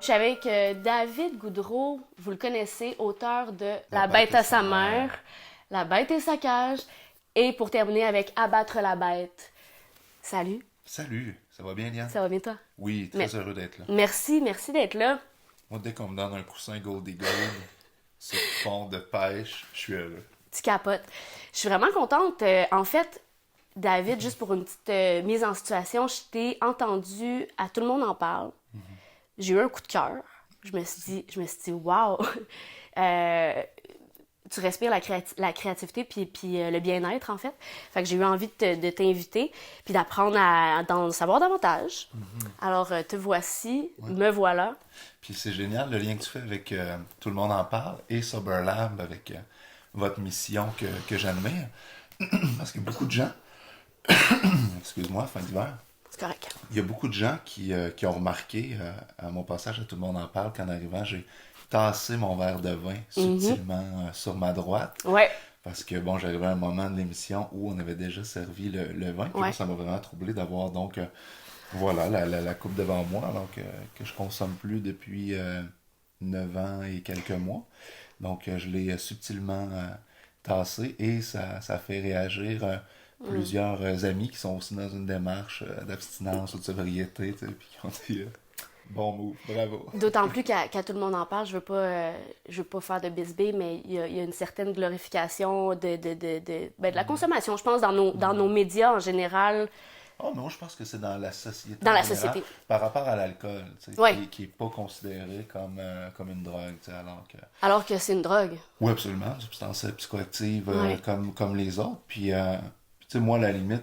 Je suis avec David Goudreau, vous le connaissez, auteur de La bête à sa mère, La bête et sa cage, et pour terminer avec Abattre la bête. Salut. Salut, ça va bien, Liane? Ça va bien toi? Oui, très heureux d'être là. Merci d'être là. Moi, dès qu'on me donne un coussin Goldie Gold sur fond de pêche, je suis heureux. Tu capotes. Je suis vraiment contente. En fait, David, juste pour une petite mise en situation, je t'ai entendu à Tout le monde en parle. J'ai eu un coup de cœur. Je me suis dit, wow! Tu respires la créativité puis le bien-être, en fait. Fait que j'ai eu envie de t'inviter puis d'apprendre à en savoir davantage. Alors, te voici, me voilà. Puis c'est génial le lien que tu fais avec Tout le monde en parle et Sober Lab avec votre mission que j'admire. Parce que beaucoup de gens, excuse-moi, fin d'hiver, C'est correct. il y a beaucoup de gens qui ont remarqué à mon passage à Tout le monde en parle qu'en arrivant, j'ai tassé mon verre de vin subtilement sur ma droite. Ouais. Parce que bon, j'arrivais à un moment de l'émission où on avait déjà servi le vin. Puis Ouais. moi, ça m'a vraiment troublé d'avoir donc voilà la coupe devant moi, alors que je consomme plus depuis 9 ans et quelques mois. Donc je l'ai subtilement tassé et ça fait réagir plusieurs amis qui sont aussi dans une démarche d'abstinence ou de sobriété, tu sais, puis qui ont dit bon move, bravo. D'autant plus qu'à Tout le monde en parle, je veux pas faire de bisbée, mais il y a une certaine glorification de la consommation. Je pense dans nos médias en général. Oh non, je pense que c'est dans la société Dans en la général, société. par rapport à l'alcool, tu sais, Ouais. qui est pas considéré comme une drogue, tu sais, alors que... Alors que c'est une drogue. Oui, absolument, substance psychoactive Ouais. comme les autres, puis, tu sais, moi, à la limite,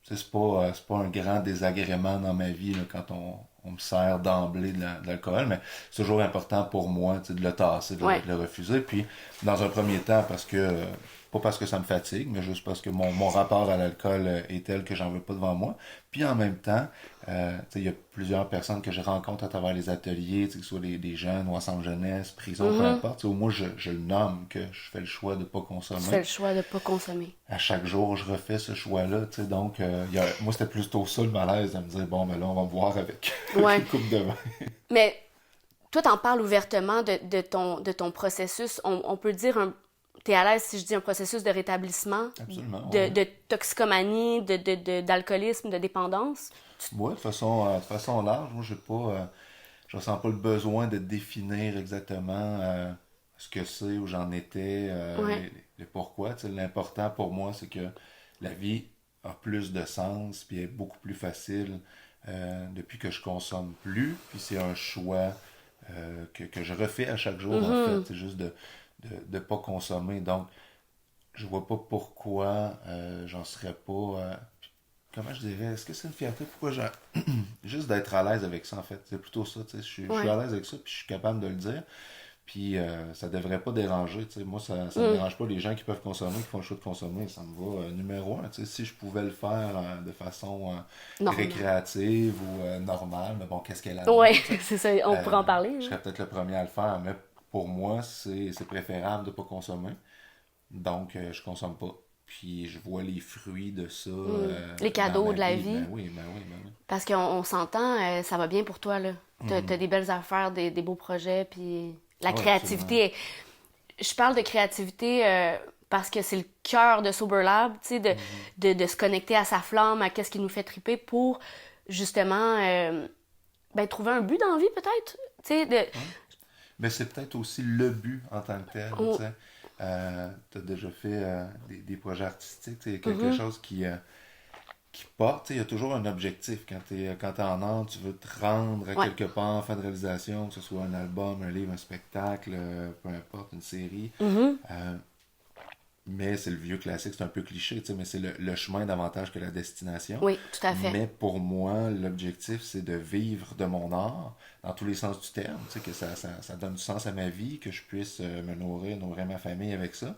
tu sais, c'est pas un grand désagrément dans ma vie, là, quand on me sert d'emblée de l'alcool, mais c'est toujours important pour moi, tu sais, de le tasser, Ouais. de le refuser, puis dans un premier temps, pas parce que ça me fatigue, mais juste parce que mon rapport à l'alcool est tel que j'en veux pas devant moi. Puis en même temps, tu sais, il y a plusieurs personnes que je rencontre à travers les ateliers, tu sais, que ce soit des jeunes ou en centre jeunesse, prison, peu importe. Tu sais, au moins, je le nomme, que je fais le choix de pas Tu fais consommer. le choix de pas consommer. À chaque jour, je refais ce choix-là, tu sais, donc, moi, c'était plutôt ça le malaise, de me dire, bon, ben là, on va me voir avec Ouais. une coupe de vin. Mais toi, t'en parles ouvertement de ton processus. On peut dire t'es à l'aise si je dis un processus de rétablissement, Absolument, de toxicomanie, d'alcoolisme, de dépendance. Ouais, de façon large, moi, je ressens pas le besoin de définir exactement ce que c'est, où j'en étais, Ouais. les pourquoi. Tu sais, l'important pour moi, c'est que la vie a plus de sens, puis est beaucoup plus facile depuis que je consomme plus. Puis c'est un choix que je refais à chaque jour, en fait. C'est juste de pas consommer. Donc, je vois pas pourquoi j'en serais pas. Comment je dirais, est-ce que c'est une fierté? Pourquoi j'ai. Juste d'être à l'aise avec ça, en fait. C'est plutôt ça, tu sais. Je suis Ouais. à l'aise avec ça, puis je suis capable de le dire. Puis ça devrait pas déranger, tu sais. Moi, ça me dérange pas les gens qui peuvent consommer, qui font le choix de consommer. Ça me va numéro un, tu sais. Si je pouvais le faire de façon Normal. récréative ou normale, mais bon, qu'est-ce qu'elle a là, Ouais, tu sais. c'est ça. On pourrait en parler. Je Hein. serais peut-être le premier à le faire, mais pour moi, c'est préférable de pas consommer. Donc, je consomme pas. Puis je vois les fruits de ça Les dans cadeaux ma de la vie. vie. Ben oui, ben oui, ben oui. Parce qu'on s'entend, ça va bien pour toi, là. T'as des belles affaires, des beaux projets, puis la Oui, absolument. créativité. Je parle de créativité parce que c'est le cœur de Sober Lab, tu sais, de se connecter à sa flamme, à qu'est-ce qui nous fait triper pour, justement, ben, trouver un but dans la vie, peut-être. Tu sais, Mais c'est peut-être aussi le but en tant que tel, tu oh, sais. Tu as déjà fait des projets artistiques, tu sais, quelque chose qui porte, tu sais, il y a toujours un objectif. Quand t'es en art, tu veux te rendre à ouais. quelque part en fin de réalisation, que ce soit un album, un livre, un spectacle, peu importe, une série. Euh, Mais c'est le vieux classique, c'est un peu cliché, tu sais, mais c'est le chemin davantage que la destination. Oui, tout à fait. Mais pour moi, l'objectif, c'est de vivre de mon art, dans tous les sens du terme, tu sais, que ça donne du sens à ma vie, que je puisse me nourrir ma famille avec ça,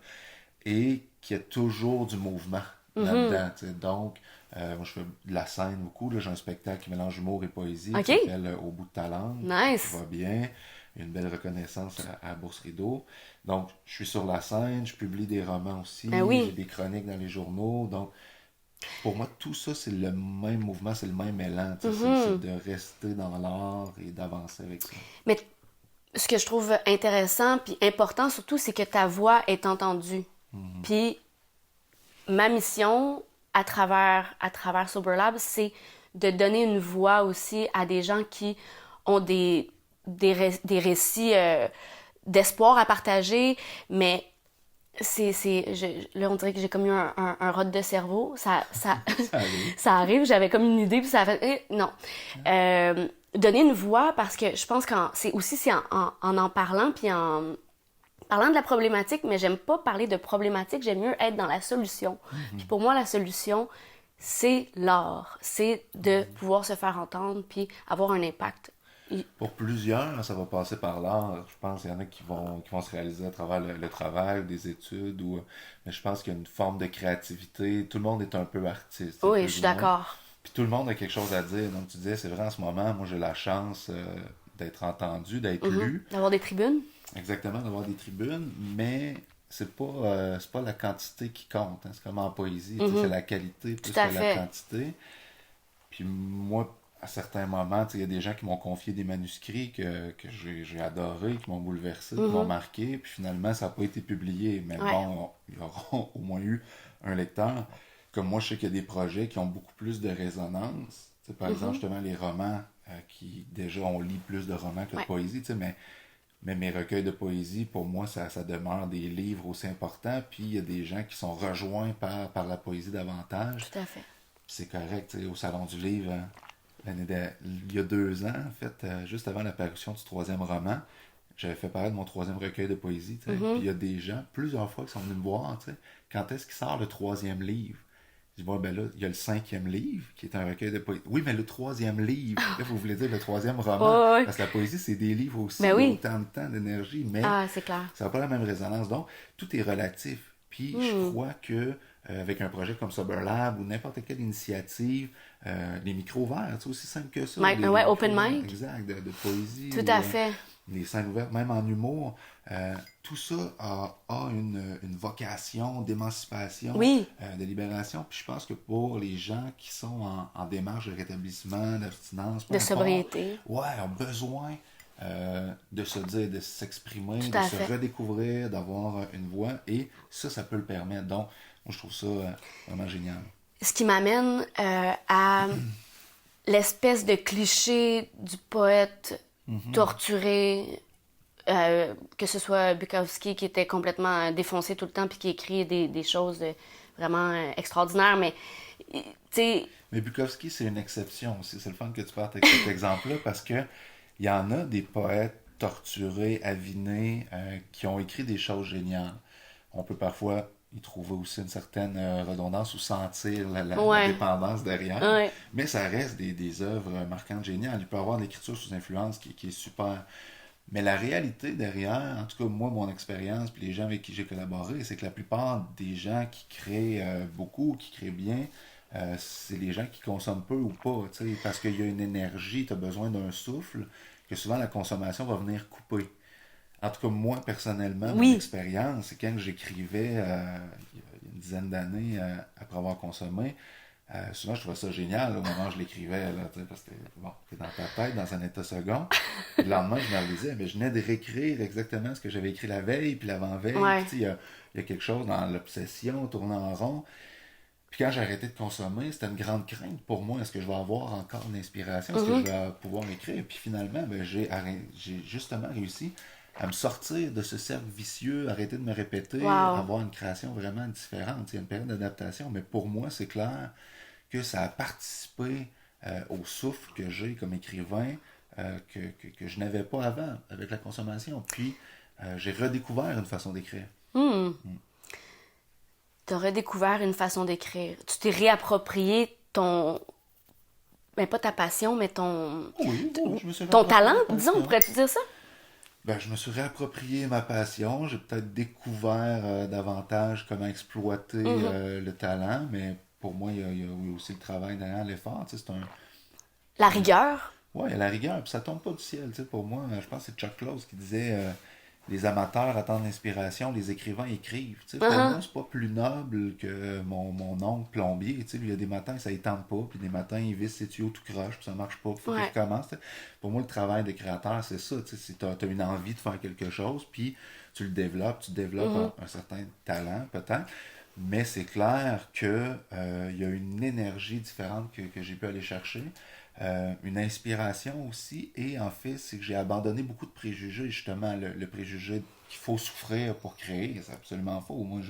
et qu'il y ait toujours du mouvement là-dedans, tu sais. Donc, moi, je fais de la scène beaucoup, là, j'ai un spectacle qui mélange humour et poésie, qui OK. s'appelle Au bout de ta langue, qui Nice. va bien. Il y a une belle reconnaissance à Bourse Rideau. Donc, je suis sur la scène, je publie des romans Ben aussi, j'ai oui. des chroniques dans les journaux. Donc, Pour moi, tout ça, c'est le même mouvement, c'est le même élan. Tu sais, c'est de rester dans l'art et d'avancer avec ça. Mais ce que je trouve intéressant puis important surtout, c'est que ta voix est entendue. Puis ma mission à travers Sober Lab, c'est de donner une voix aussi à des gens qui ont des récits d'espoir à partager, mais là, on dirait que j'ai comme eu un rot de cerveau. Ça arrive. Ça arrive, j'avais comme une idée, puis ça a fait, non. Donner une voix, parce que je pense que c'est en parlant, puis en parlant de la problématique, mais j'aime pas parler de problématique, j'aime mieux être dans la solution. Puis pour moi, la solution, c'est l'art. C'est de pouvoir se faire entendre, puis avoir un impact. Pour plusieurs, ça va passer par l'art. Je pense qu'il y en a qui vont se réaliser à travers le travail, des études, mais je pense qu'il y a une forme de créativité. Tout le monde est un peu artiste, Oui, je plus suis ou moins. d'accord. Puis tout le monde a quelque chose à dire. Donc tu disais, c'est vrai, en ce moment, moi j'ai la chance d'être entendu, d'être lu, D'avoir des tribunes. exactement, d'avoir des tribunes, mais c'est pas la quantité qui compte, hein. C'est comme en poésie, tu sais, c'est la qualité plus Tout à que la fait. quantité. Puis moi, à certains moments, tu sais, il y a des gens qui m'ont confié des manuscrits que j'ai adorés, qui m'ont bouleversé, qui m'ont marqué, puis finalement, ça n'a pas été publié. Mais Ouais. bon, il y aura au moins eu un lecteur. Comme moi, je sais qu'il y a des projets qui ont beaucoup plus de résonance. Tu sais, par exemple, justement, les romans, qui déjà, on lit plus de romans que de Ouais. poésie, tu sais, mais mes recueils de poésie, pour moi, ça demeure des livres aussi importants. Puis il y a des gens qui sont rejoints par la poésie davantage. Tout à fait. C'est correct, tu sais, au Salon du Livre, hein, il y a 2 ans, en fait, juste avant l'apparition du troisième roman, j'avais fait paraître mon troisième recueil de poésie, tu sais. Puis il y a des gens, plusieurs fois, qui sont venus me voir, tu sais, quand est-ce qu'il sort le troisième livre? Je dis, bon, ben là, il y a le cinquième livre, qui est un recueil de poésie. Oui, mais le troisième livre, là, vous voulez dire le troisième roman. Ouais, ouais. Parce que la poésie, c'est des livres aussi, Ben il y a oui. autant de temps, d'énergie, mais Ah, c'est clair. ça n'a pas la même résonance. Donc, tout est relatif. Puis, je crois que avec un projet comme Sober Lab ou n'importe quelle initiative, les micros ouverts, c'est aussi simple que ça. Ouais, Les open micros ouverts, mic. exact, de poésie Tout ou à fait. les scènes ouvertes, même en humour. Tout ça a une vocation d'émancipation, Oui. de libération. Puis je pense que pour les gens qui sont en démarche de rétablissement, d'abstinence, peu De importe, sobriété. ouais, ont besoin de se dire, de s'exprimer, Tout de à se fait. redécouvrir, d'avoir une voix. Et ça peut le permettre. Donc, moi, je trouve ça vraiment génial. Ce qui m'amène à l'espèce de cliché du poète torturé, que ce soit Bukowski qui était complètement défoncé tout le temps puis qui écrit des choses vraiment extraordinaires, mais tu sais, Mais Bukowski, c'est une exception aussi. C'est le fun que tu partes avec cet exemple-là parce que il y en a des poètes torturés, avinés, qui ont écrit des choses géniales. On peut parfois y trouver aussi une certaine redondance ou sentir la ouais, dépendance derrière, ouais, mais ça reste des œuvres marquantes, géniales. Il peut y avoir une écriture sous influence qui est super. Mais la réalité derrière, en tout cas moi, mon expérience, puis les gens avec qui j'ai collaboré, c'est que la plupart des gens qui créent beaucoup, qui créent bien, c'est les gens qui consomment peu ou pas, tu sais, parce qu'il y a une énergie, tu as besoin d'un souffle, que souvent la consommation va venir couper. En tout cas, moi, personnellement, mon oui, expérience, c'est quand j'écrivais il y a une dizaine d'années après avoir consommé, souvent je trouvais ça génial là, au moment où je l'écrivais, là, tu sais, parce que bon, t'es dans ta tête, dans un état second. Puis le lendemain, je me réalisais, mais je venais de réécrire exactement ce que j'avais écrit la veille, puis l'avant-veille. Puis ouais. tu sais, il y a quelque chose dans l'obsession, tourner en rond. Puis quand j'ai arrêté de consommer, c'était une grande crainte pour moi. Est-ce que je vais avoir encore une inspiration? Est-ce que je vais pouvoir écrire? Puis finalement, ben, j'ai justement réussi à me sortir de ce cercle vicieux, arrêter de me répéter, Wow. avoir une création vraiment différente. Il y a une période d'adaptation, mais pour moi, c'est clair que ça a participé au souffle que j'ai comme écrivain que je n'avais pas avant avec la consommation. Puis j'ai redécouvert une façon d'écrire. T'as redécouvert une façon d'écrire. Tu t'es réapproprié ton, ben pas ta passion, mais Oui, oui, je me suis ton réapproprié talent, ma disons, passion. pourrais-tu dire ça? Ben, je me suis réapproprié ma passion. J'ai peut-être découvert davantage comment exploiter le talent, mais pour moi, il y a eu aussi le travail derrière l'effort. Tu sais, La c'est un- rigueur. ouais, il y a la rigueur, puis ça tombe pas du ciel. Tu sais, pour moi, je pense que c'est Chuck Close qui disait les amateurs attendent l'inspiration, les écrivains écrivent. Tu sais, pour Uh-huh. moi, c'est pas plus noble que mon oncle plombier. Tu sais, lui, il y a des matins, ça ne tente pas, puis des matins, il visse ses tuyaux tout croche, puis ça marche pas, il faut qu'il Ouais. recommence. Tu sais. Pour moi, le travail de créateur, c'est ça. Tu sais, as une envie de faire quelque chose, puis tu développes Mhm. un certain talent, peut-être. Mais c'est clair que il y a une énergie différente que j'ai pu aller chercher, une inspiration aussi, et en fait, c'est que j'ai abandonné beaucoup de préjugés, justement, le préjugé qu'il faut souffrir pour créer, c'est absolument faux. Moi,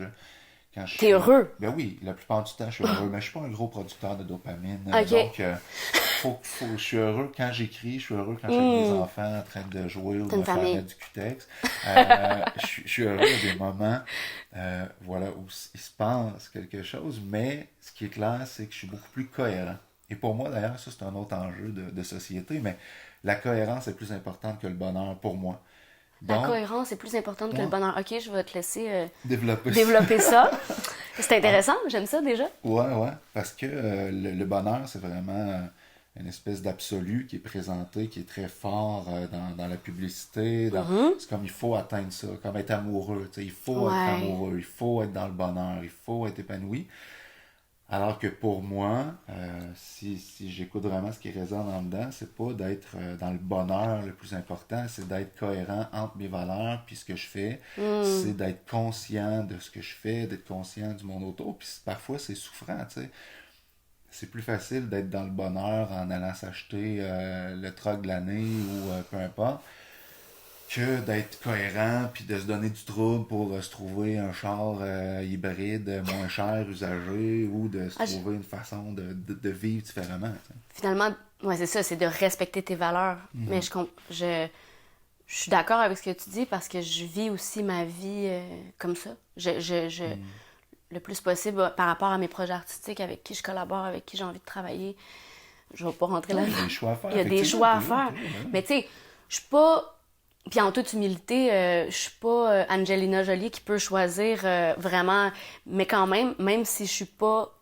quand je T'es suis... heureux. Ben oui, la plupart du temps, je suis heureux, mais je suis pas un gros producteur de dopamine, OK. donc je suis heureux quand j'écris, je suis heureux quand je suis avec mes Hmm. enfants en train de jouer ou de T'as une me faire famille. mettre du cutex. Je suis heureux à des moments voilà, où il se passe quelque chose, mais ce qui est clair, c'est que je suis beaucoup plus cohérent. Et pour moi, d'ailleurs, ça, c'est un autre enjeu de société, mais la cohérence est plus importante que le bonheur pour moi. La Donc, cohérence est plus importante que le ouais, bonheur. OK, je vais te laisser développer ça. développer ça. C'est Ah, intéressant, j'aime ça déjà. ouais, parce que le bonheur, c'est vraiment une espèce d'absolu qui est présenté, qui est très fort dans la publicité. Mhm. C'est comme il faut atteindre ça, comme être amoureux. Tu sais, il faut être Ouais. amoureux, il faut être dans le bonheur, il faut être épanoui. Alors que pour moi, si j'écoute vraiment ce qui résonne en dedans, c'est pas d'être dans le bonheur le plus important, c'est d'être cohérent entre mes valeurs puis ce que je fais. Hmm. C'est d'être conscient de ce que je fais, d'être conscient du monde autour. Puis parfois, c'est souffrant, tu sais. C'est plus facile d'être dans le bonheur en allant s'acheter le truck de l'année ou peu importe, que d'être cohérent puis de se donner du trouble pour se trouver un char hybride moins cher, usagé, ou de se Ah, trouver une façon de vivre différemment. Tu sais. finalement, ouais, c'est ça, c'est de respecter tes valeurs. Mais je suis d'accord avec ce que tu dis parce que je vis aussi ma vie comme ça. Le plus possible par rapport à mes projets artistiques, avec qui je collabore, avec qui j'ai envie de travailler. Je vais pas rentrer Ouais, il y a là-dedans. des choix à faire, Il y a des effectivement, choix à toujours, faire. toujours, ben oui. Mais tu sais, je suis pas. Puis en toute humilité, je suis pas Angelina Jolie qui peut choisir vraiment. Mais quand même, même si je suis pas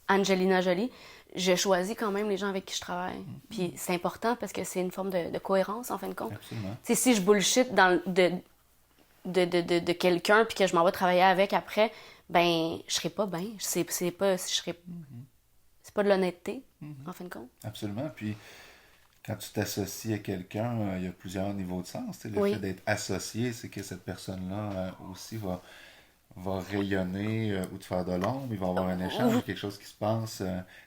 Angelina Jolie, je choisis quand même les gens avec qui je travaille. Puis c'est important parce que c'est une forme de cohérence en fin de compte. Absolument. Tu sais, si je bullshit de quelqu'un puis que je m'en vais travailler avec après, ben je serai pas bien. C'est pas si je serais c'est pas de l'honnêteté en fin de compte. Absolument. Puis quand tu t'associes à quelqu'un, il y a plusieurs niveaux de sens. Tu sais, le fait Oui. d'être associé, c'est que cette personne-là aussi va rayonner ou te faire de l'ombre, il va y avoir un échange, il y a quelque chose qui se passe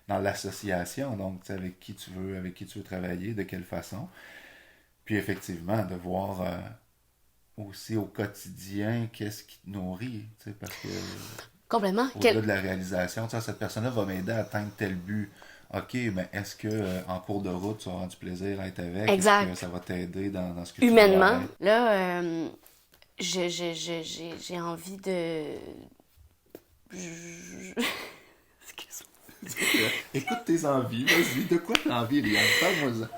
dans l'association, donc tu sais, avec qui tu veux travailler, de quelle façon. Puis effectivement, de voir aussi au quotidien qu'est-ce qui te nourrit, tu sais, parce que Complètement. au-delà de la réalisation, tu sais, cette personne-là va m'aider à atteindre tel but. Ok, mais est-ce que en cours de route, tu vas avoir du plaisir à être avec? Est-ce que Exact. ça va t'aider dans ce que tu dois Humainement, être? là, j'ai envie de. Excuse-moi. Écoute tes envies, vas-y, de quoi t'as envie, Eliane? Parle-moi ça.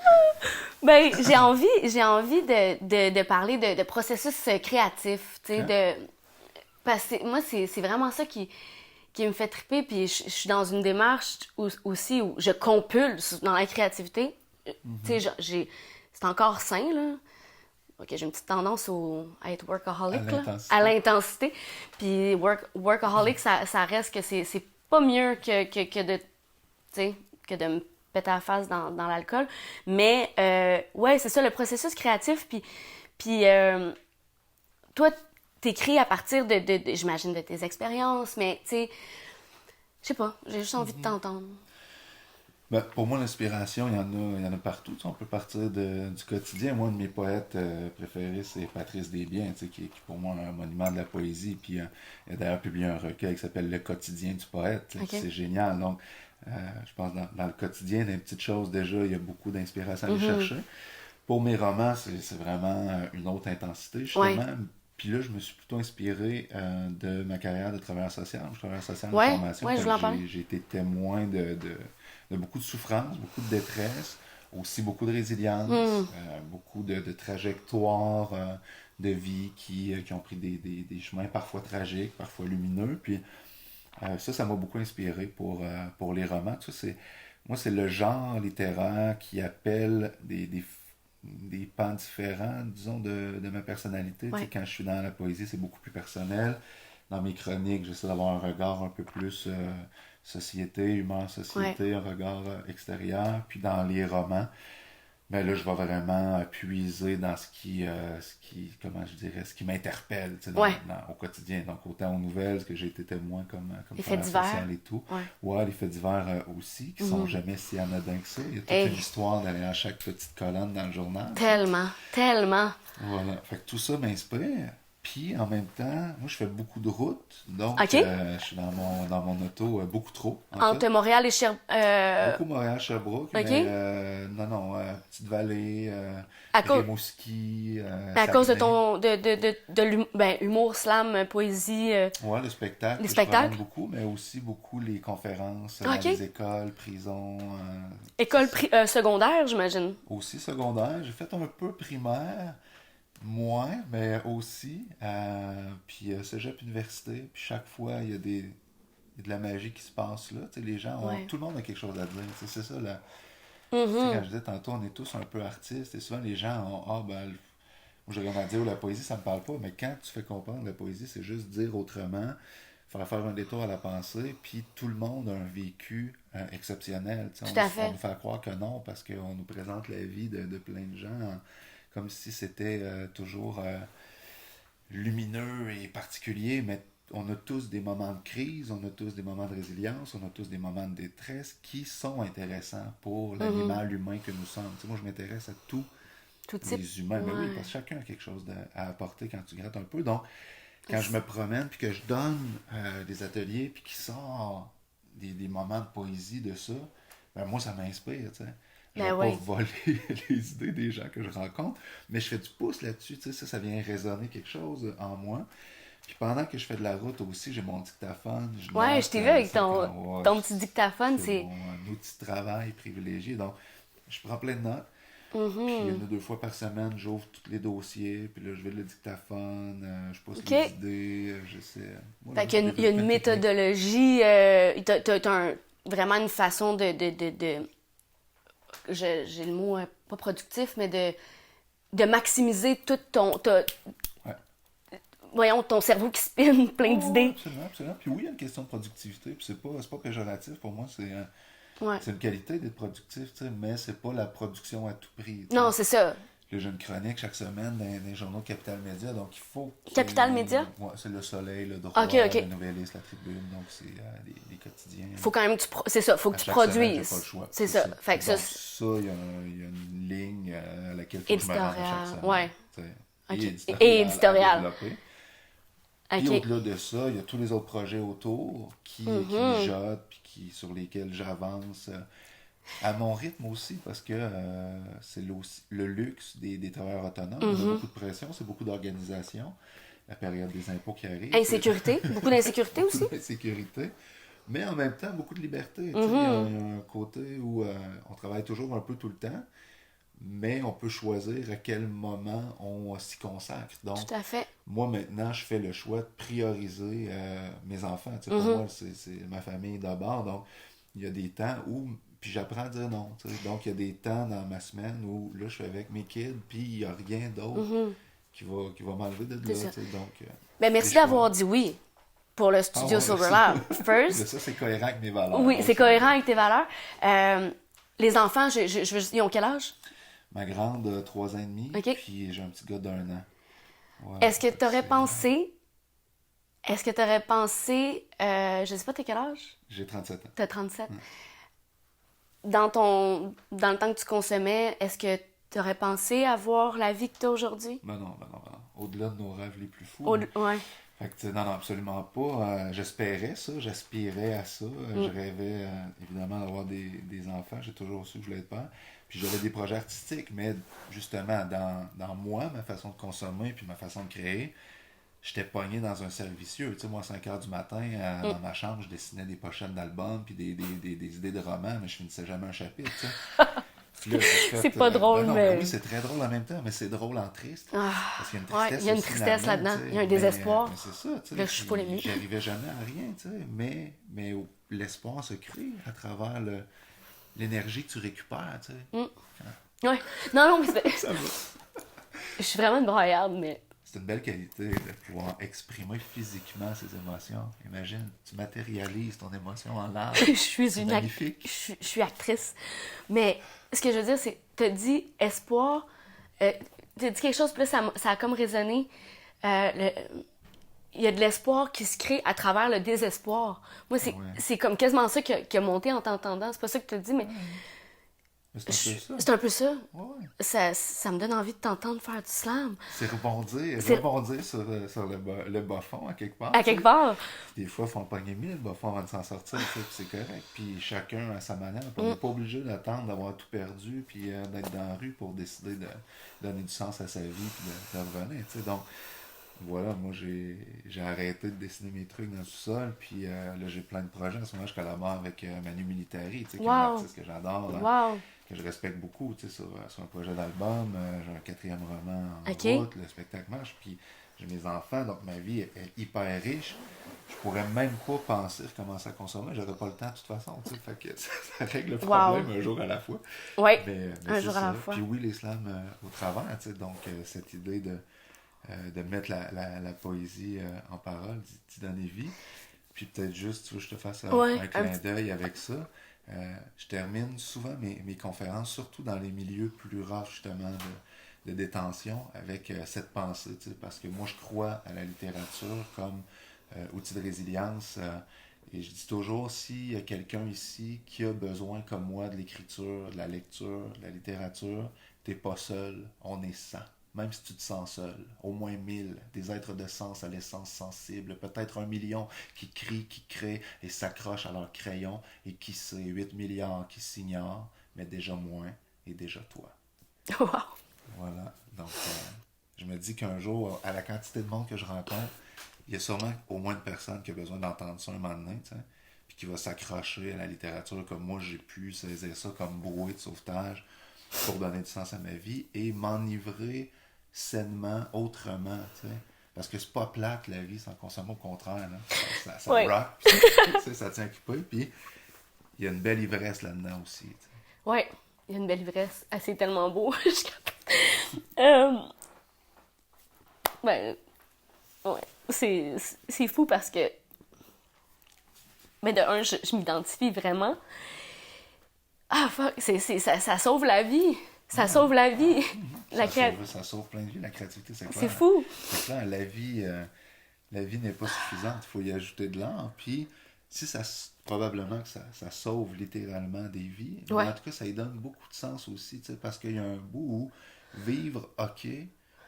Ben, j'ai envie de parler de processus créatif, tu sais, Ok? parce que moi, c'est vraiment ça qui me fait triper, puis je suis dans une démarche aussi où je compulse dans la créativité. Tu sais, c'est encore sain, là. Ok, j'ai une petite tendance à être À workaholic, là, à l'intensité. l'intensité. Puis workaholic, ça reste que c'est pas mieux que de, tu sais, que de me péter la face dans l'alcool. Mais, ouais, c'est ça, le processus créatif. Puis toi, t'écris à partir j'imagine, de tes expériences, mais, tu sais, je sais pas, j'ai juste envie de t'entendre. Ben, pour moi, l'inspiration, il y en a partout. Tu sais, on peut partir du quotidien. Moi, un de mes poètes préférés, c'est Patrice Desbiens, tu sais, qui est pour moi un monument de la poésie. Puis il a d'ailleurs publié un recueil qui s'appelle Le quotidien du poète. Tu sais, puis OK? c'est génial. Donc, je pense dans le quotidien, dans les petites choses déjà, il y a beaucoup d'inspiration à aller Mhm. chercher. Pour mes romans, c'est vraiment une autre intensité, Ouais. justement. Puis là, je me suis plutôt inspiré de ma carrière de travailleur social. Je suis travailleur social de Ouais, formation, ouais, je fait voulais que en parler. j'ai été témoin de beaucoup de souffrance, beaucoup de détresse, aussi beaucoup de résilience, Hmm. beaucoup de trajectoires de vie qui ont pris des chemins parfois tragiques, parfois lumineux. Puis ça m'a beaucoup inspiré pour les romans. Tu sais, moi, c'est le genre littéraire qui appelle des pans différents, disons, de ma personnalité. Tu sais, Ouais. quand je suis dans la poésie, c'est beaucoup plus personnel. Dans mes chroniques, j'essaie d'avoir un regard un peu plus société, humeur, Ouais. société, un regard extérieur. Puis dans les romans, mais là, je vais vraiment puiser dans comment je dirais, ce qui m'interpelle, tu sais, Ouais. au quotidien. Donc, autant aux nouvelles, que j'ai été témoin comme Les faits travailleur divers. social et tout. Ouais. Ouais, les faits divers aussi, qui sont jamais si anodins que ça. Il y a toute une Hey, histoire derrière chaque petite colonne dans le journal, tu sais. tellement, tellement. Voilà. Fait que tout ça m'inspire. Puis, en même temps, moi, je fais beaucoup de routes. Donc, OK? je suis dans mon auto beaucoup trop, en fait. Entre Montréal et Beaucoup Montréal, Sherbrooke, OK? mais non, Petite-Vallée, À cause, Rimouski, à cause de Saguenay. ton ben, humour, slam, poésie, Ouais, le spectacle, les que je promène spectacles. beaucoup, mais aussi beaucoup les conférences dans OK. les écoles, prisons, École secondaire, j'imagine. aussi secondaire. J'ai fait un peu primaire, moins, mais aussi. Puis cégep université, puis chaque fois, il y a de la magie qui se passe là. Tu sais, les gens Ouais. tout le monde a quelque chose à dire. Tu sais, c'est ça, là. Tu sais, Mhm. quand je disais tantôt, on est tous un peu artistes, et souvent les gens ont, ah ben, moi j'ai rien à dire, la poésie ça me parle pas, mais quand tu fais comprendre la poésie, c'est juste dire autrement, faire un détour à la pensée, puis tout le monde a un vécu exceptionnel. Tu sais, Tout à on fait. nous fait croire que non, parce qu'on nous présente la vie de plein de gens comme si c'était toujours lumineux et particulier, mais on a tous des moments de crise, on a tous des moments de résilience, on a tous des moments de détresse qui sont intéressants pour Mhm. l'animal humain que nous sommes. Tu sais, moi, je m'intéresse à tous Tout type. les humains, mais oui, Ouais. parce que chacun a quelque chose à apporter quand tu grattes un peu. Donc, quand je C'est- me promène, puis que je donne des ateliers, puis qu'il sort des moments de poésie de ça, ben moi, ça m'inspire, tu sais. Je Ben vais pas oui. voler les idées des gens que je rencontre, mais je fais du pouce là-dessus, tu sais, ça vient résonner quelque chose en moi. Puis pendant que je fais de la route aussi, j'ai mon dictaphone, je Ouais, je note t'ai vu avec 50 watts, ton petit dictaphone, c'est c'est. mon outil de travail privilégié. Donc, je prends plein de notes. Puis Mhm. une ou deux fois par semaine, j'ouvre tous les dossiers, puis là, je vais le dictaphone, je pose OK. les idées, j'essaie. Voilà, Fait qu'il y a je il y a développe une plein de techniques. méthodologie, t'as vraiment une façon j'ai le mot pas productif, mais de maximiser tout Ouais. voyons, ton cerveau qui spinne plein Oh, d'idées. absolument, absolument. Puis oui, il y a une question de productivité, puis c'est pas péjoratif pour moi, Ouais. c'est une qualité d'être productif, tu sais, mais c'est pas la production à tout prix, tu sais. Non, c'est ça. Là, j'ai une chronique chaque semaine dans les journaux de Capital Média, donc il faut qu'il y ait Capital Média? ouais, c'est Le Soleil, Le Droit, OK, OK. Le Nouvelliste, La Tribune, donc c'est les quotidiens. Faut quand même que c'est ça, faut que À tu chaque semaine, j'ai pas le produises. choix. C'est ça. Fait que ça, Donc ça, il y a une ligne à laquelle il faut que je me rende à chaque éditorial. semaine. Ouais. Tu sais. OK. Et Et éditorial à éditorial. développer. Puis OK. au-delà de ça, il y a tous les autres projets autour qui mijotent, puis sur lesquels j'avance à mon rythme aussi, parce que c'est le luxe des travailleurs autonomes. On a beaucoup de pression, c'est beaucoup d'organisation. La période des impôts qui arrive. Insécurité, beaucoup d'insécurité aussi. Beaucoup d'insécurité, mais en même temps beaucoup de liberté. Tu sais, il y a un côté où on travaille toujours un peu tout le temps, mais on peut choisir à quel moment on s'y consacre. Donc, Tout à fait. moi maintenant, je fais le choix de prioriser mes enfants. Tu sais, pour moi, c'est ma famille d'abord. Donc, il y a des temps où, puis j'apprends à dire non. Tu sais. Donc, il y a des temps dans ma semaine où là, je suis avec mes kids, puis il n'y a rien d'autre qui va m'enlever de C'est là. ça. Tu sais. Donc, Ben, des merci choix. d'avoir dit oui pour le Ah studio ouais, Sober ça, Lab. mais First, ça, c'est cohérent avec mes valeurs. oui, Donc, c'est cohérent avec tes valeurs. Les enfants, ils ont quel âge? ma grande, 3 ans et demi, OK. puis j'ai un petit gars d'1 an. Ouais, Est-ce que fait tu aurais c'est- pensé, je sais pas, t'as quel âge? J'ai 37 ans. T'as 37. Dans le temps que tu consommais, est-ce que tu aurais pensé avoir la vie que tu as aujourd'hui? Ben non, ben non, ben non. Au-delà de nos rêves les plus fous. Ouais. Fait que, tu sais, non, non, absolument pas. J'espérais ça, j'aspirais à ça. Je rêvais évidemment d'avoir des enfants. J'ai toujours su que je voulais être père. Puis j'avais des projets artistiques, mais justement, dans moi, ma façon de consommer puis ma façon de créer, j'étais pogné dans un cercle vicieux. Tu sais, moi, à 5 heures du matin, dans ma chambre, je dessinais des pochettes d'albums puis des idées de romans, mais je finissais jamais un chapitre, tu sais. Puis là, j'ai fait, C'est pas drôle, ben non, mais- ben oui, c'est très drôle en même temps, mais c'est drôle en triste. Ah, Parce qu'il y a une ouais, tristesse il y a une aussi tristesse là-dedans. tu sais. Il y a un désespoir. Mais c'est ça, tu sais. Là, je suis puis polémique. J'arrivais jamais à rien, tu sais. Mais l'espoir se crée à travers l'énergie que tu récupères, tu sais. Ouais. Non, non, mais Ça va. je suis vraiment une braillarde, mais C'est une belle qualité de pouvoir exprimer physiquement ses émotions. Imagine, tu matérialises ton émotion en larmes. je suis C'est une magnifique. je suis actrice. Mais ce que je veux dire, c'est, t'as dit espoir, t'as dit quelque chose, puis là, ça a comme résonné. Il y a de l'espoir qui se crée à travers le désespoir. Moi, Ouais. c'est comme quasiment ça qui a monté en t'entendant. C'est pas ça que t'as dit, mais Mais c'est un peu ça. c'est un peu ça. Ouais. Ça me donne envie de t'entendre faire du slam. C'est C'est rebondir sur le bas fond à quelque part. à Tu quelque sais. part. Des fois, il faut en pogner 1000 bas fonds avant de s'en sortir, tu sais, puis c'est correct. Puis chacun à sa manière. Puis on n'est pas obligé d'attendre d'avoir tout perdu puis d'être dans la rue pour décider de donner du sens à sa vie puis de revenir. Tu sais. Donc, voilà, moi j'ai arrêté de dessiner mes trucs dans le sous-sol. Puis là, j'ai plein de projets. En ce moment, je collabore avec Manu Militari, tu sais, qui est un Wow. artiste que j'adore. Wow. Que je respecte beaucoup, tu sais, sur un projet d'album. J'ai un 4e roman en OK. route, le spectacle marche, puis j'ai mes enfants, donc ma vie est hyper riche. Je pourrais même pas penser recommencer à consommer, j'aurais pas le temps de toute façon, tu sais, fait que ça règle le problème un jour à la fois. Ouais. Mais Un c'est jour à ça. la fois. Puis oui, les slams au travers, tu sais, donc cette idée de mettre la poésie en parole, d'y donner vie. Puis peut-être juste, tu veux que je te fasse Ouais, un clin d'œil avec ça. Je termine souvent mes conférences, surtout dans les milieux plus rares justement de détention, avec cette pensée, tu sais, parce que moi je crois à la littérature comme outil de résilience. Et je dis toujours, s'il y a quelqu'un ici qui a besoin comme moi de l'écriture, de la lecture, de la littérature, t'es pas seul, on est 100. Même si tu te sens seul, au moins 1000, des êtres de sens à l'essence sensible, peut-être 1 million qui crient, qui créent et s'accrochent à leur crayon, et qui sait, 8 milliards qui s'ignorent, mais déjà moins, et déjà toi. Wow. Voilà, donc je me dis qu'un jour, à la quantité de monde que je rencontre, il y a sûrement au moins une personne qui a besoin d'entendre ça un moment donné, tu sais, puis qui va s'accrocher à la littérature comme moi j'ai pu saisir ça comme bouée de sauvetage pour donner du sens à ma vie et m'enivrer sainement, autrement, tu sais. Parce que c'est pas plate la vie sans consommer, au contraire, là. Ça Ouais. rock, tu sais, ça tient occupé, puis il y a une belle ivresse là-dedans aussi, tu sais. Ouais. Il y a une belle ivresse. Ah, c'est tellement beau. euh, ben, ouais. C'est fou parce que, mais de un, je m'identifie vraiment. Ah, fuck, ça sauve la vie. Ça sauve la vie. Ça sauve plein de vies, la créativité, c'est clair. C'est fou. C'est clair, la vie n'est pas suffisante, il faut y ajouter de l'art, puis si probablement que ça sauve littéralement des vies, mais Ouais. en tout cas, ça y donne beaucoup de sens aussi, tu sais, parce qu'il y a un bout où vivre, ok,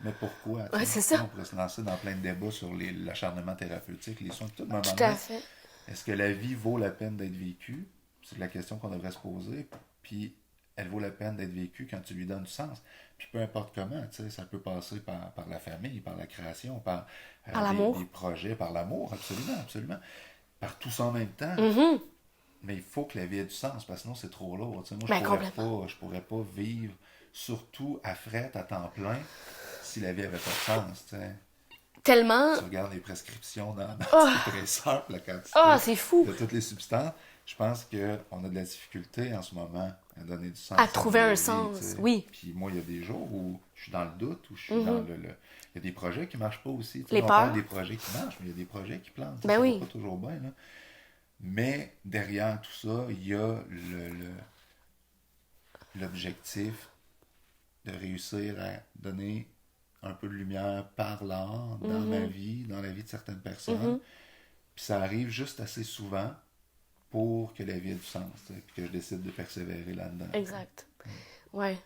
mais pourquoi? Tu Ouais, sais? c'est ça. On pourrait se lancer dans plein de débats sur l'acharnement thérapeutique, les soins, tout le moment. Tout à fait. Est-ce que la vie vaut la peine d'être vécue? C'est la question qu'on devrait se poser. Puis, elle vaut la peine d'être vécue quand tu lui donnes du sens. Puis, peu importe comment, tu sais, ça peut passer par la famille, par la création, par Par l'amour. des projets, par l'amour, absolument, absolument. Par tout ça en même temps. Mhm. Mais il faut que la vie ait du sens, parce que sinon, c'est trop lourd. Tu sais, moi, Ben, complètement. je pourrais pas vivre, surtout à fret, à temps plein, si la vie avait pas de sens, tu sais. Tellement. Tu regardes les prescriptions dans Oh, l'antidépresseur, la quantité oh, c'est fou. de toutes les substances. Je pense qu'on a de la difficulté en ce moment à donner du sens À trouver un vie, sens, tu sais. oui. Puis moi, il y a des jours où je suis dans le doute, où je suis dans il y a des projets qui marchent pas aussi. Tu sais, Les on parle peurs. des projets qui marchent, mais il y a des projets qui plantent. Ben Ça oui. va pas toujours bien, là. Mais derrière tout ça, il y a l'objectif de réussir à donner un peu de lumière par l'art dans ma vie, dans la vie de certaines personnes. Puis ça arrive juste assez souvent pour que la vie ait du sens, tu sais, puis que je décide de persévérer là-dedans. Exact. Ouais.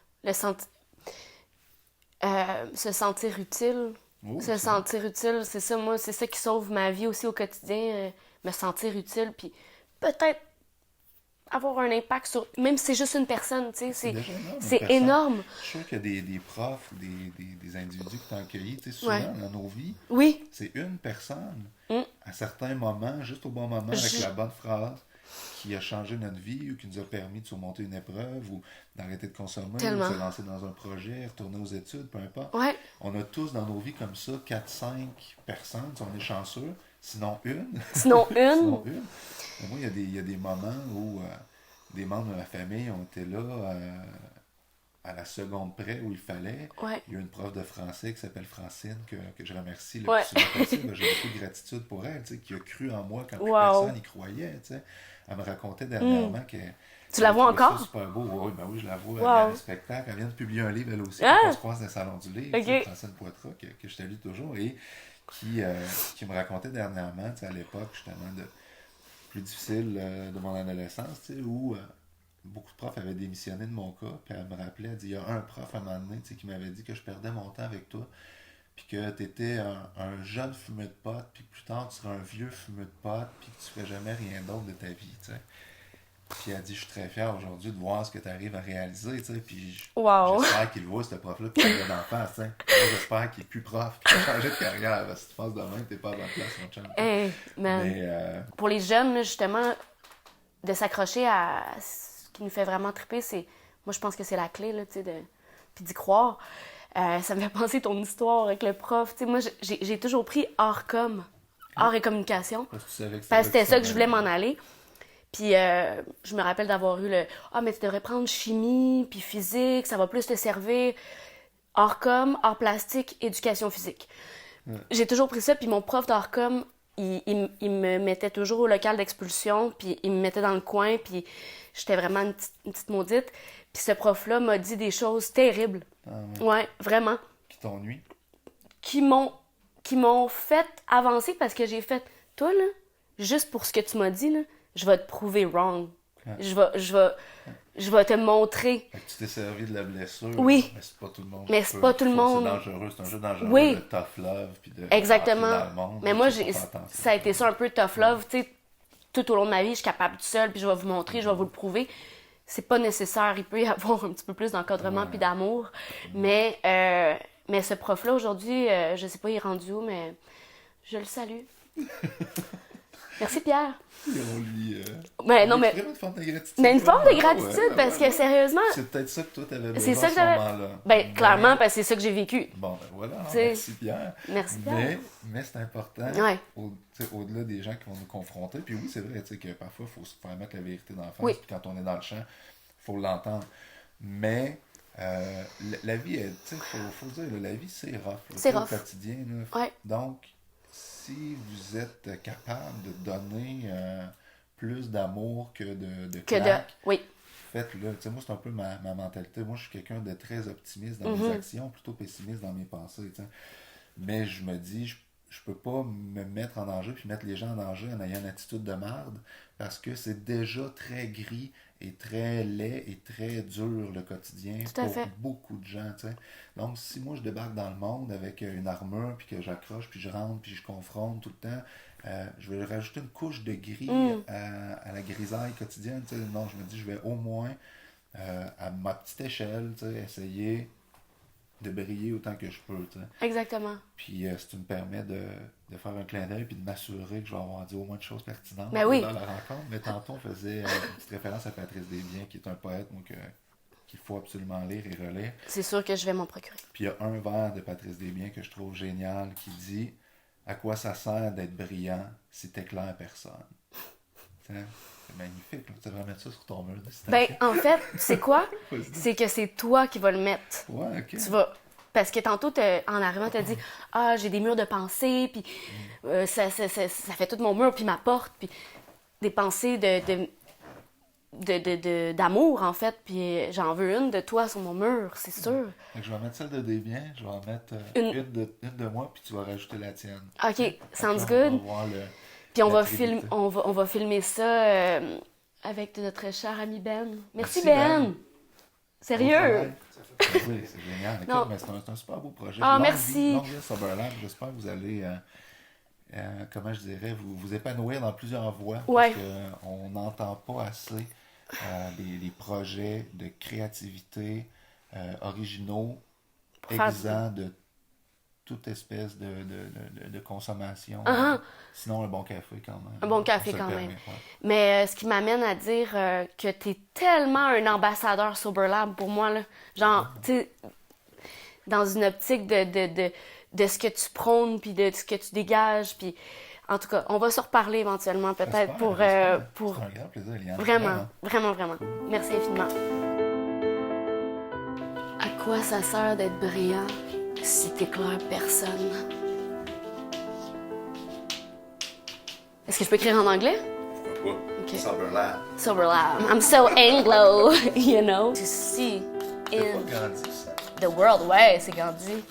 Se sentir utile. Oh, Se ça. sentir utile, c'est ça, moi, c'est ça qui sauve ma vie aussi au quotidien. Me sentir utile, puis peut-être avoir un impact sur. Même si c'est juste une personne, tu sais, Déjà énorme, une c'est personne. énorme. Je suis sûr qu'il y a des profs, des individus qui t'ont accueilli, tu sais, souvent Ouais. dans nos vies, Oui. c'est une personne, Mm. à certains moments, juste au bon moment, avec la bonne phrase, qui a changé notre vie ou qui nous a permis de surmonter une épreuve ou d'arrêter de consommer, Tellement. ou de se lancer dans un projet, retourner aux études, peu importe. Ouais. On a tous dans nos vies comme ça 4-5 personnes, si on est chanceux, sinon une. Sinon une. Sinon une. Mais moi, il y a des moments où des membres de ma famille ont été là à la seconde près où il fallait. Ouais. Il y a une prof de français qui s'appelle Francine, que je remercie le Ouais. plus souvent possible. J'ai beaucoup de gratitude pour elle, tu sais, qui a cru en moi quand plus Wow. personne y croyait. Tu sais. Elle me racontait dernièrement qu'elle Tu la vois trouvait ça encore? super beau. Oui, ben oui, je la vois Wow. à un spectacle. Elle vient de publier un livre, elle aussi, Ah! qu'on se croise dans le salon du livre. Ok. Tu sais, Francine Poitras, que je salue toujours, et qui me racontait dernièrement, tu sais, à l'époque, justement, plus difficile de mon adolescence, tu sais, où beaucoup de profs avaient démissionné de mon cas, puis elle me rappelait, elle dit, il y a un prof à un moment donné, tu sais, qui m'avait dit que je perdais mon temps avec toi, puis que tu étais un jeune fumeux de potes, puis que plus tard tu seras un vieux fumeux de potes, puis que tu ferais jamais rien d'autre de ta vie, tu sais. Puis elle dit, je suis très fier aujourd'hui de voir ce que tu arrives à réaliser, tu sais, puis Wow. j'espère qu'il le voit, ce prof-là, puis qu'il a d'en face, hein. Moi, j'espère qu'il est plus prof, qu'il a changé de carrière, parce que si tu passes demain, t'es pas à la place, mon chum. Hey, man. Mais, Pour les jeunes, là, justement, de s'accrocher à ce qui nous fait vraiment triper, c'est... Moi, je pense que c'est la clé, là, tu sais, puis d'y croire. Ça me fait penser ton histoire avec le prof. Tu sais, moi, j'ai toujours pris art com, art et communication, parce que tu savais que parce que c'était ça que je ça voulais m'en aller. Puis je me rappelle d'avoir eu le « Ah, mais tu devrais prendre chimie, puis physique, ça va plus te servir. » Art com, art plastique, éducation physique. Ouais. J'ai toujours pris ça, puis mon prof d'art com, il me mettait toujours au local d'expulsion, puis il me mettait dans le coin, puis j'étais vraiment une petite maudite. Puis ce prof-là m'a dit des choses terribles. Ah, ouais. Ouais, vraiment. Qui t'ennuie. Qui m'ont fait avancer parce que j'ai fait, toi, là, juste pour ce que tu m'as dit, là, je vais te prouver wrong. Ouais. Je vais te montrer. Fait que tu t'es servi de la blessure. Oui. Mais c'est pas tout le monde. Mais c'est pas tout le monde. C'est dangereux. C'est un jeu dangereux Oui. de tough love. Puis de Exactement. rentrer dans le monde, Mais moi, faut faire attention. ça a été ça un peu tough love. Tu sais, tout au long de ma vie, je suis capable toute seule, puis je vais vous montrer, je vais vous le prouver. C'est pas nécessaire. Il peut y avoir un petit peu plus d'encadrement puis d'amour. Mais ce prof-là, aujourd'hui, je sais pas, il est rendu où, mais je le salue. Merci, Pierre. Et on lui. Mais non, mais. Vraiment une forme de gratitude. Mais une forme de Ouais, gratitude, ouais, parce ouais. que sérieusement, C'est peut-être ça que toi t'avais c'est besoin ça à que ce j'avais. moment-là. Ben, clairement, parce que c'est ça que j'ai vécu. Bon, ben voilà. T'sais, Merci Pierre. Merci, Pierre. Mais c'est important, Ouais. au-delà des gens qui vont nous confronter. Puis oui, c'est vrai que parfois, il faut se faire mettre la vérité dans la face. Oui. Puis quand on est dans le champ, il faut l'entendre. Mais la vie, tu sais, faut dire, là, la vie, c'est rough. Là, C'est au rough. quotidien. Là. Ouais. Donc, si vous êtes capable de donner plus d'amour que de Que de. claques, Oui. faites-le. Tu sais, moi, c'est un peu ma mentalité. Moi, je suis quelqu'un de très optimiste dans mes actions, plutôt pessimiste dans mes pensées. Tu sais. Mais je me dis, je peux pas me mettre en danger puis mettre les gens en danger en ayant une attitude de marde parce que c'est déjà très gris et très laid et très dur le quotidien Tout à pour fait. beaucoup de gens. Tu sais. Donc, si moi, je débarque dans le monde avec une armure puis que j'accroche puis je rentre puis je confronte tout le temps, je vais rajouter une couche de gris à la grisaille quotidienne. Tu sais. Non, je me dis, je vais au moins, à ma petite échelle, tu sais, essayer de briller autant que je peux. Tu sais. Exactement. Puis si tu me permets de faire un clin d'œil puis de m'assurer que je vais avoir dit au moins de choses pertinentes Ben oui. dans la rencontre. Mais tantôt, on faisait une petite référence à Patrice Desbiens, qui est un poète moi, qu'il faut absolument lire et relire. C'est sûr que je vais m'en procurer. Puis il y a un vers de Patrice Desbiens que je trouve génial qui dit « À quoi ça sert d'être brillant si t'éclaires personne? » C'est magnifique. Là. Tu devrais mettre ça sur ton mur de citation. Ben, en fait, c'est quoi? Vas-y. C'est que c'est toi qui vas le mettre. Ouais, ok. Tu vas. Parce que tantôt, en arrivant, tu as dit ah, j'ai des murs de pensée, puis ça fait tout mon mur, puis ma porte, puis des pensées d'amour, en fait, puis j'en veux une de toi sur mon mur, c'est sûr. Fait que je vais mettre celle de Desbiens, je vais en mettre Une une de moi, puis tu vas rajouter la tienne. OK, Fait sounds que là, good. On va voir Puis on la va, trinité. on va filmer ça avec notre cher ami Ben. Merci, Merci, Ben. Ben. Sérieux? Oui, c'est génial. Écoute, Non. mais c'est un super beau projet. Ah, Longue merci. vie, longue vie à Soberlab. J'espère que vous allez, comment je dirais, vous épanouir dans plusieurs voies. Ouais. Parce qu'on n'entend pas assez les projets de créativité originaux, Pour faire exempts de toute espèce de consommation. Uh-huh. Sinon, un bon café quand même. Un bon On café se le quand permet, même. ouais. Mais ce qui m'amène à dire que t'es tellement un ambassadeur Soberlab pour moi, là. Genre, tu sais, dans une optique de ce que tu prônes, puis de ce que tu dégages, puis en tout cas, on va se reparler éventuellement peut-être J'espère. pour C'est un grand plaisir, Eliane. vraiment. Merci infiniment. quoi ça sert d'être brillant si t'éclaires personne? Est-ce que je peux écrire en anglais? Pourquoi pas? Ok. Soberlab. Soberlab. I'm so Anglo, you know? To see C'est in pas Gandhi, ça. the world, ouais, c'est Gandhi.